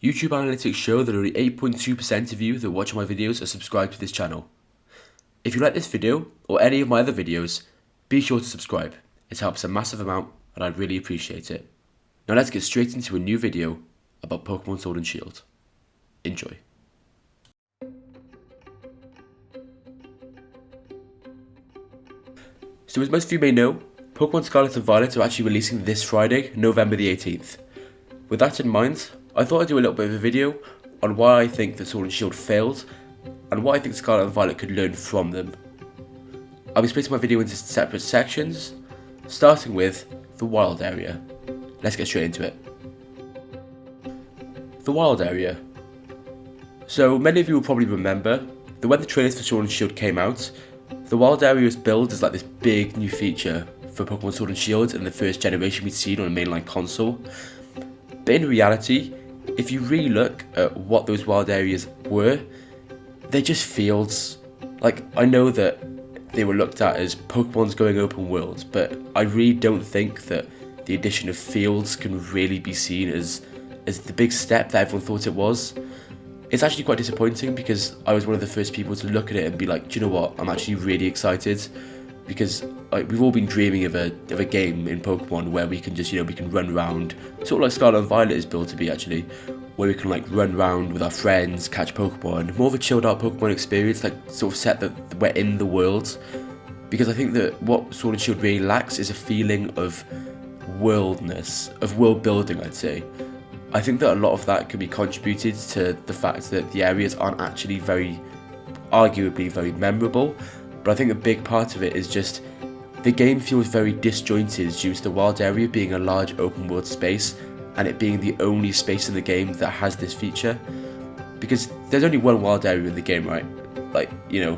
YouTube analytics show that only 8.2% of you that watch my videos are subscribed to this channel. If you like this video, or any of my other videos, be sure to subscribe. It helps a massive amount, and I'd really appreciate it. Now let's get straight into a new video about Pokémon Sword and Shield. Enjoy. So as most of you may know, Pokémon Scarlet and Violet are actually releasing this Friday, November the 18th. With that in mind, I thought I'd do a little bit of a video on why I think that Sword and Shield failed, and what I think Scarlet and Violet could learn from them. I'll be splitting my video into separate sections, starting with the wild area. Let's get straight into it. The wild area. So many of you will probably remember that when the trailers for Sword and Shield came out, the wild area was billed as like this big new feature for Pokémon Sword and Shield and the first generation we'd seen on a mainline console. But in reality, if you really look at what those wild areas were, they're just fields. Like, I know that they were looked at as Pokemon's going open world, but I really don't think that the addition of fields can really be seen as the big step that everyone thought it was. It's actually quite disappointing because I was one of the first people to look at it and be like, do you know what, I'm actually really excited, because we've all been dreaming of a game in Pokemon where we can just, we can run around, sort of like Scarlet and Violet is built to be actually, where we can like run around with our friends, catch Pokemon, more of a chilled out Pokemon experience, like sort of set that we're in the world. Because I think that what Sword and Shield really lacks is a feeling of worldness, of world building, I'd say. I think that a lot of that can be contributed to the fact that the areas aren't actually arguably very memorable, but I think a big part of it is just the game feels very disjointed due to the wild area being a large open world space and it being the only space in the game that has this feature. Because there's only one wild area in the game, right? Like, you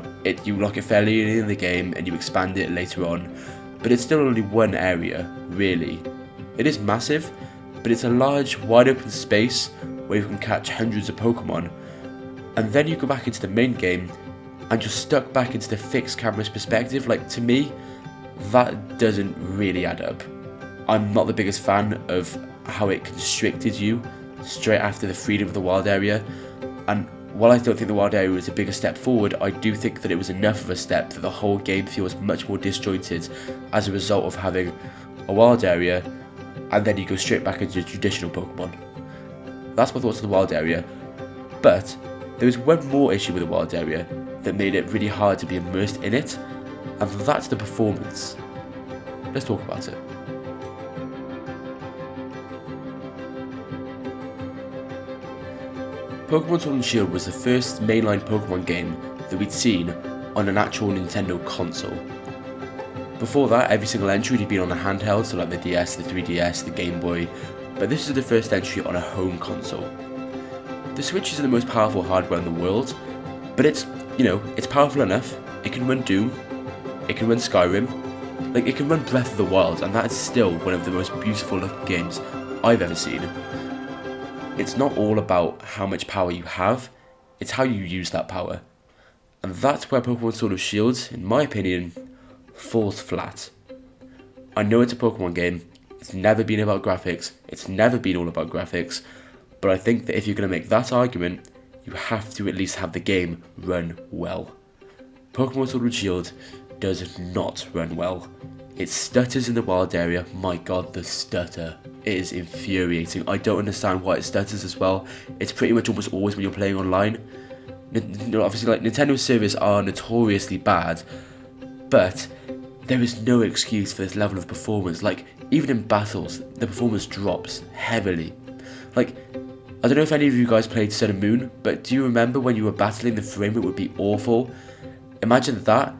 lock it fairly early in the game and you expand it later on, but it's still only one area, really. It is massive, but it's a large, wide open space where you can catch hundreds of Pokemon, and then you go back into the main game and you're stuck back into the fixed camera's perspective. Like, to me, that doesn't really add up. I'm not the biggest fan of how it constricted you straight after the freedom of the wild area, and while I don't think the wild area was a bigger step forward, I do think that it was enough of a step that the whole game feels much more disjointed as a result of having a wild area and then you go straight back into traditional Pokemon. That's my thoughts on the wild area, but there was one more issue with the wild area that made it really hard to be immersed in it, and that's the performance. Let's talk about it. Pokémon Sword and Shield was the first mainline Pokémon game that we'd seen on an actual Nintendo console. Before that, every single entry had been on a handheld, so like the DS, the 3DS, the Game Boy, but this is the first entry on a home console. The Switch isn't the most powerful hardware in the world, but it's powerful enough. It can run Doom, it can run Skyrim, like it can run Breath of the Wild, and that is still one of the most beautiful looking games I've ever seen. It's not all about how much power you have, it's how you use that power. And that's where Pokémon Sword and Shield, in my opinion, falls flat. I know it's a Pokemon game, it's never been about graphics, it's never been all about graphics, but I think that if you're going to make that argument, you have to at least have the game run well. Pokémon Sword and Shield does not run well. It stutters in the wild area. My god, the stutter. It is infuriating. I don't understand why it stutters as well. It's pretty much almost always when you're playing online. Obviously, like, Nintendo's servers are notoriously bad, but there is no excuse for this level of performance. Like, even in battles, the performance drops heavily. Like, I don't know if any of you guys played Sun and Moon, but do you remember when you were battling, the frame rate would be awful? Imagine that,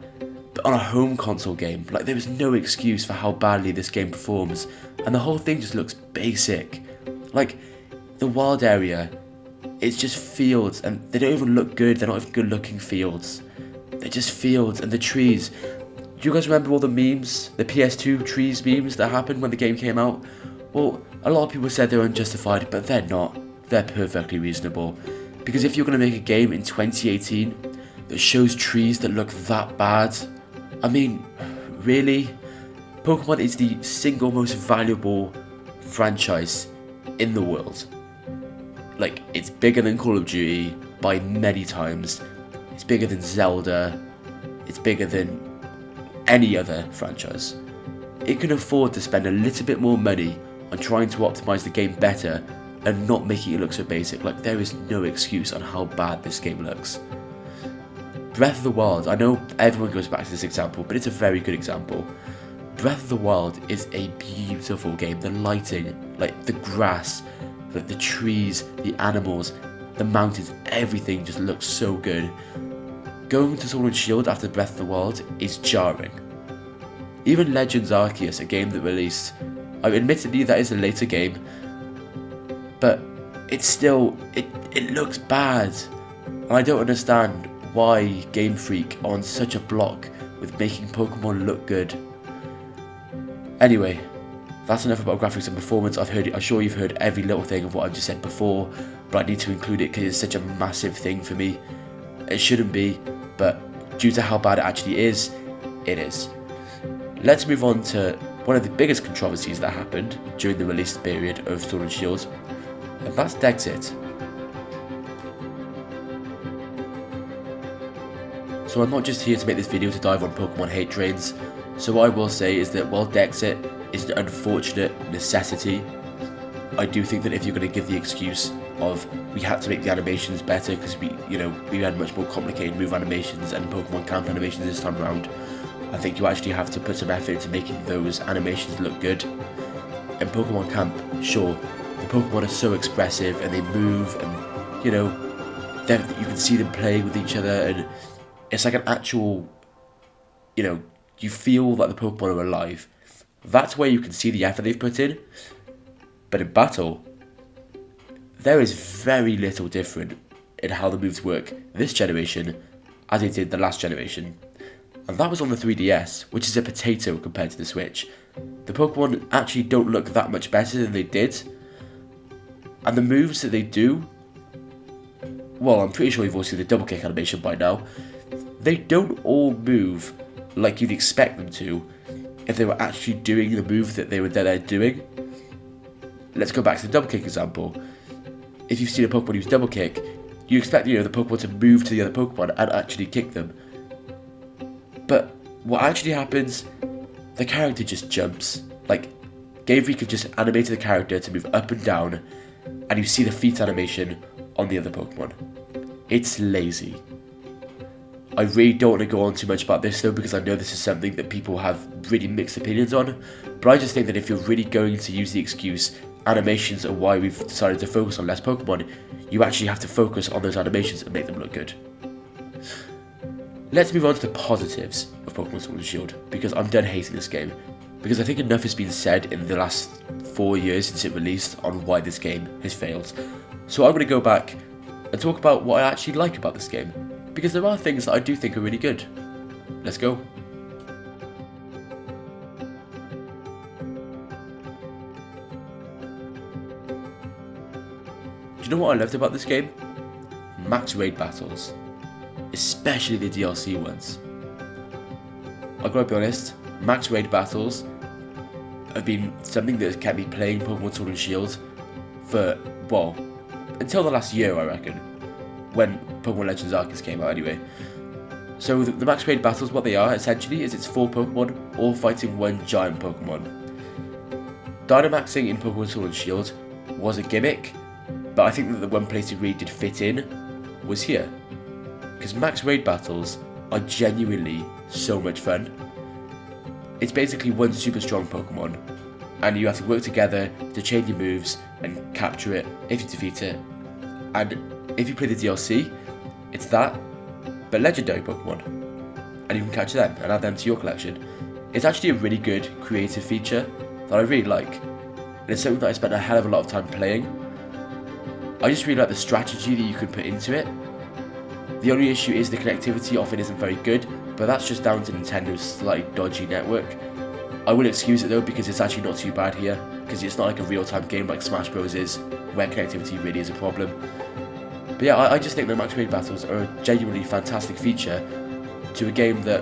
but on a home console game. Like, there is no excuse for how badly this game performs, and the whole thing just looks basic. Like, the wild area, it's just fields, and they don't even look good. They're not even good looking fields. They're just fields, and the trees. Do you guys remember all the memes, the PS2 trees memes that happened when the game came out? Well, a lot of people said they were unjustified, but they're not. They're perfectly reasonable. Because if you're going to make a game in 2018 that shows trees that look that bad, I mean, really? Pokemon is the single most valuable franchise in the world. Like, it's bigger than Call of Duty by many times. It's bigger than Zelda. It's bigger than any other franchise. It can afford to spend a little bit more money on trying to optimize the game better and not making it look so basic. Like, there is no excuse on how bad this game looks. Breath of the Wild, I know everyone goes back to this example, but it's a very good example. Breath of the Wild is a beautiful game. The lighting, like the grass, like the trees, the animals, the mountains, everything just looks so good. Going to Sword and Shield after Breath of the Wild is jarring. Even Legends Arceus, a game that released, admittedly that is a later game, but it's still, it looks bad. And I don't understand why Game Freak are on such a block with making Pokemon look good. Anyway, that's enough about graphics and performance. I'm sure you've heard every little thing of what I've just said before, but I need to include it because it's such a massive thing for me. It shouldn't be, but due to how bad it actually is, it is. Let's move on to one of the biggest controversies that happened during the release period of Sword and Shield, and that's Dexit. So I'm not just here to make this video to dive on Pokemon hate trains, so what I will say is that while Dexit is an unfortunate necessity, I do think that if you're going to give the excuse of we had to make the animations better because we had much more complicated move animations and Pokemon camp animations this time around, I think you actually have to put some effort into making those animations look good. In Pokemon camp, sure, the Pokemon are so expressive and they move and you can see them playing with each other and it's like an actual, you feel like the Pokemon are alive. That's where you can see the effort they've put in. But in battle, there is very little different in how the moves work this generation as it did the last generation. And that was on the 3DS, which is a potato compared to the Switch. The Pokemon actually don't look that much better than they did. And the moves that they do, well, I'm pretty sure you've all seen the double kick animation by now. They don't all move like you'd expect them to if they were actually doing the move that they were there doing. Let's go back to the double kick example. If you've seen a Pokemon use double kick, you expect the Pokemon to move to the other Pokemon and actually kick them. But what actually happens, the character just jumps. Like, Game Freak have just animated the character to move up and down, and you see the feet animation on the other Pokemon. It's lazy. I really don't want to go on too much about this though, because I know this is something that people have really mixed opinions on, but I just think that if you're really going to use the excuse, animations are why we've decided to focus on less Pokemon, you actually have to focus on those animations and make them look good. Let's move on to the positives of Pokemon Sword and Shield, because I'm done hating this game, because I think enough has been said in the last 4 years since it released on why this game has failed. So I'm going to go back and talk about what I actually like about this game, because there are things that I do think are really good. Let's go. Do you know what I loved about this game? Max raid battles. Especially the DLC ones. I've got to be honest, max raid battles have been something that has kept me playing Pokemon Sword and Shield for, well, until the last year I reckon, when Pokemon Legends Arceus came out anyway. So the max raid battles, what they are essentially is it's 4 Pokemon all fighting one giant Pokemon. Dynamaxing in Pokemon Sword and Shield was a gimmick, but I think that the one place it really did fit in was here. Because max raid battles are genuinely so much fun. It's basically one super strong Pokemon, and you have to work together to chain your moves and capture it if you defeat it. And if you play the DLC, it's that, but legendary Pokemon, and you can catch them and add them to your collection. It's actually a really good creative feature that I really like, and it's something that I spent a hell of a lot of time playing. I just really like the strategy that you can put into it. The only issue is the connectivity often isn't very good, but that's just down to Nintendo's slightly dodgy network. I will excuse it though, because it's actually not too bad here, because it's not like a real-time game like Smash Bros is, where connectivity really is a problem. But yeah, I just think that max raid battles are a genuinely fantastic feature to a game that,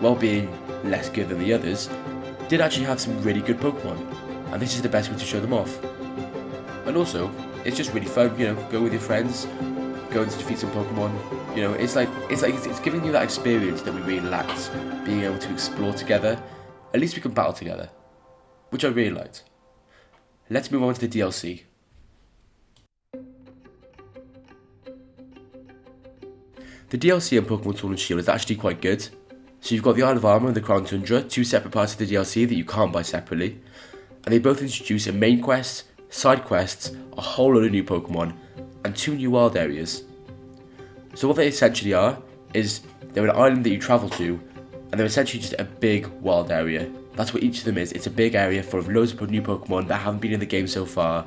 while being less good than the others, did actually have some really good Pokemon, and this is the best way to show them off. And also, it's just really fun, you know, go with your friends, going to defeat some Pokemon, you know, it's giving you that experience that we really lacked, being able to explore together. At least we can battle together, which I really liked. Let's move on to the DLC. The DLC on Pokémon Sword and Shield is actually quite good. So you've got the Isle of Armor and the Crown Tundra, two separate parts of the DLC that you can't buy separately. And they both introduce a main quest, side quests, a whole lot of new Pokemon, and 2 new wild areas. So what they essentially are, is they're an island that you travel to, and they're essentially just a big wild area. That's what each of them is. It's a big area full of loads of new Pokemon that haven't been in the game so far,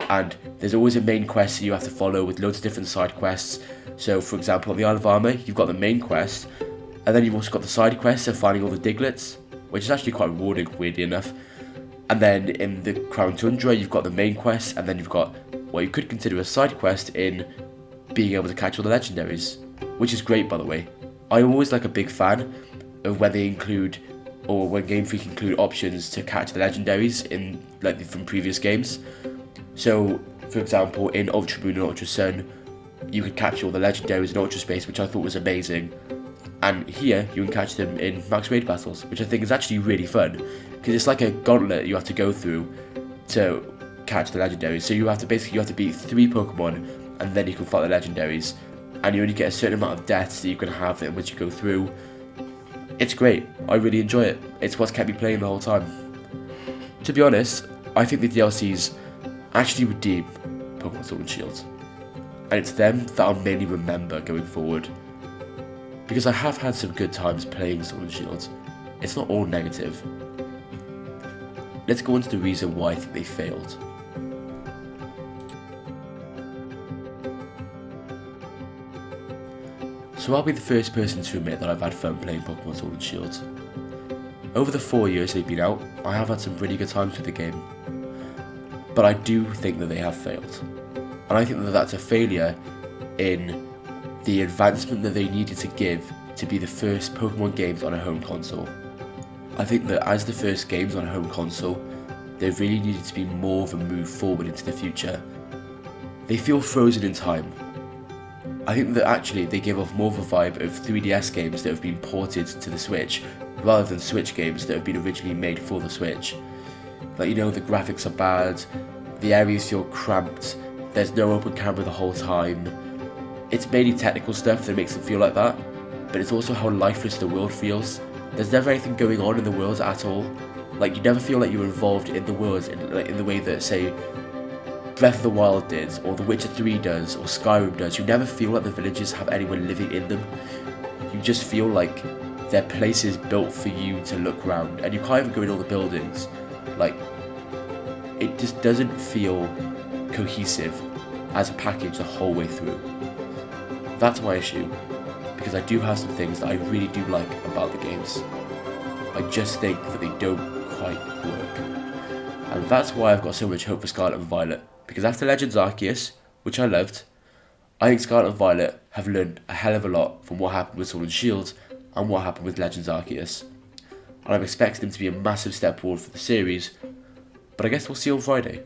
and there's always a main quest that you have to follow with loads of different side quests. So for example, on the Isle of Armor, you've got the main quest, and then you've also got the side quests of finding all the Diglets, which is actually quite rewarding, weirdly enough. And then in the Crown Tundra, you've got the main quest, and then you've got what you could consider a side quest in being able to catch all the legendaries, which is great, by the way. I'm always like a big fan of when they include, or when Game Freak include options to catch the legendaries in like from previous games. So, for example, in Ultra Moon and Ultra Sun, you could catch all the legendaries in Ultra Space, which I thought was amazing. And here, you can catch them in Max Raid battles, which I think is actually really fun, because it's like a gauntlet you have to go through to catch the legendaries. So you have to beat 3 Pokemon, and then you can fight the legendaries. And you only get a certain amount of deaths that you can have in which you go through. It's great. I really enjoy it. It's what's kept me playing the whole time. To be honest, I think the DLCs actually redeem Pokémon Sword and Shield. And it's them that I'll mainly remember going forward. Because I have had some good times playing Sword and Shield. It's not all negative. Let's go on to the reason why I think they failed. So I'll be the first person to admit that I've had fun playing Pokémon Sword and Shield. Over the 4 years they've been out, I have had some really good times with the game. But I do think that they have failed. And I think that that's a failure in the advancement that they needed to give to be the first Pokemon games on a home console. I think that as the first games on a home console, there really needed to be more of a move forward into the future. They feel frozen in time. I think that actually they give off more of a vibe of 3DS games that have been ported to the Switch, rather than Switch games that have been originally made for the Switch. Like, you know, the graphics are bad, the areas feel cramped, there's no open camera the whole time. It's mainly technical stuff that makes them feel like that, but it's also how lifeless the world feels. There's never anything going on in the worlds at all. Like, you never feel like you're involved in the worlds in the way that, say, Breath of the Wild did, or The Witcher 3 does, or Skyrim does. You never feel like the villages have anyone living in them. You just feel like they're places built for you to look around, and you can't even go in all the buildings. Like, it just doesn't feel cohesive as a package the whole way through. That's my issue, because I do have some things that I really do like about the games. I just think that they don't quite work. And that's why I've got so much hope for Scarlet and Violet, because after Legends Arceus, which I loved, I think Scarlet and Violet have learned a hell of a lot from what happened with Sword and Shield and what happened with Legends Arceus. And I'm expecting them to be a massive step forward for the series, but I guess we'll see on Friday.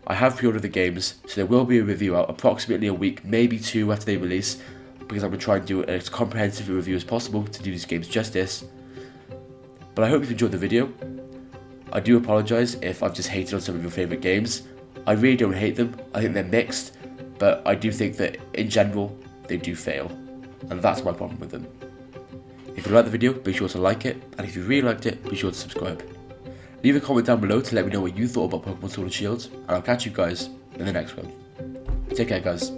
I have pre-ordered the games, so there will be a review out approximately a week, maybe 2 after they release, because I'm going to try and do as comprehensive a review as possible to do these games justice. But I hope you've enjoyed the video. I do apologise if I've just hated on some of your favourite games. I really don't hate them, I think they're mixed, but I do think that in general, they do fail. And that's my problem with them. If you liked the video, be sure to like it, and if you really liked it, be sure to subscribe. Leave a comment down below to let me know what you thought about Pokémon Sword and Shield, and I'll catch you guys in the next one. Take care, guys.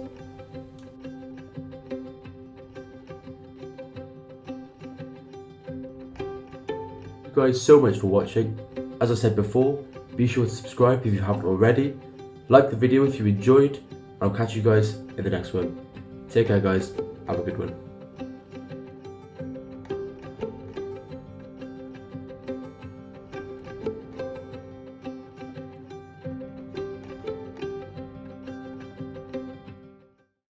Thank you guys so much for watching. As I said before, be sure to subscribe if you haven't already. Like the video if you enjoyed, and I'll catch you guys in the next one. Take care, guys. Have a good one.